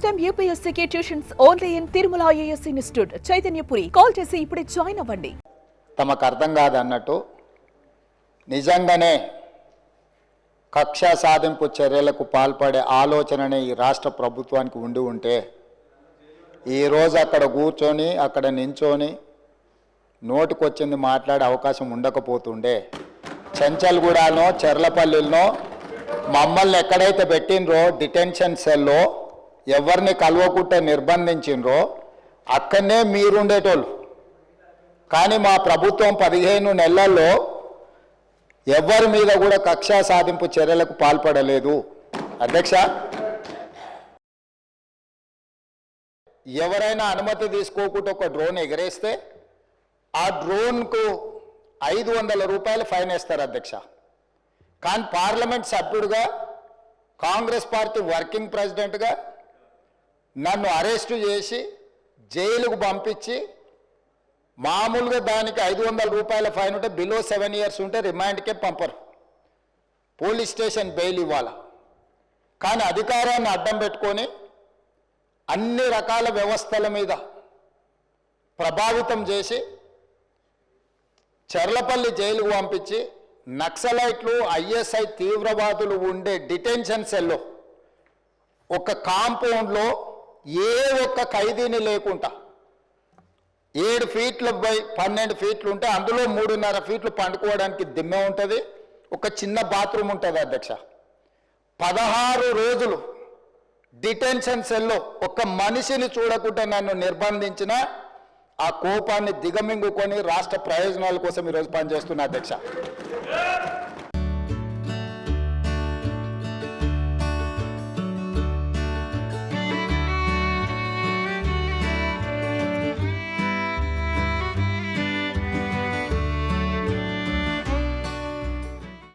Time యూపీఎస్సీకి tuitions only in Tirumala IAS institute Chaitanyapuri. Call చేసి ఇప్పుడే జాయిన్ అవ్వండి. తమకు అర్థం కాదన్నట్టు నిజంగానే కక్ష సాధింపు చర్యలకు పాల్పడే ఆలోచననే ఈ రాష్ట్ర ప్రభుత్వానికి ఉండి ఉంటే ఈరోజు అక్కడ కూర్చొని అక్కడ నించొని నోటికొచ్చింది మాట్లాడే అవకాశం ఉండకపోతుండే. చెంచల్గూడనో చెర్లపల్లిలో మమ్మల్ని ఎక్కడైతే పెట్టినరో డిటెన్షన్ సెల్లో ఎవరిని కలవకుంటే నిర్బంధించినరో అక్కడనే మీరుండేటోళ్ళు. కానీ మా ప్రభుత్వం 15 నెలల్లో ఎవరి మీద కూడా కక్ష సాధింపు చర్యలకు పాల్పడలేదు. అధ్యక్ష, ఎవరైనా అనుమతి తీసుకోకుండా ఒక డ్రోన్ ఎగరేస్తే ఆ డ్రోన్కు 500 రూపాయలు ఫైన్ వేస్తారు అధ్యక్ష. కానీ పార్లమెంట్ సభ్యుడిగా కాంగ్రెస్ పార్టీ వర్కింగ్ ప్రెసిడెంట్గా నన్ను అరెస్టు చేసి జైలుకు పంపించి మామూలుగా దానికి 500 రూపాయల ఫైన్ ఉంటే బిలో 7 ఇయర్స్ ఉంటే రిమాండ్కే పంపరు, పోలీస్ స్టేషన్ బెయిల్ ఇవ్వాలి. కానీ అధికారాన్ని అడ్డం పెట్టుకొని అన్ని రకాల వ్యవస్థల మీద ప్రభావితం చేసి చెర్లపల్లి జైలుకు పంపించి నక్సలైట్లు ఐఎస్ఐ తీవ్రవాదులు ఉండే డిటెన్షన్ సెల్లో ఒక కాంపౌండ్లో ఏ ఒక్క ఖైదీని లేకుండా 7 ఫీట్ల బై 12 ఫీట్లు ఉంటే అందులో 3.5 ఫీట్లు పండుకోవడానికి దిమ్మె ఉంటుంది, ఒక చిన్న బాత్రూమ్ ఉంటుంది అధ్యక్ష. 16 రోజులు డిటెన్షన్ సెల్లో ఒక మనిషిని చూడకుండా నన్ను నిర్బంధించిన ఆ కోపాన్ని దిగమింగుకొని రాష్ట్ర ప్రయోజనాల కోసం ఈరోజు పనిచేస్తున్నా అధ్యక్ష.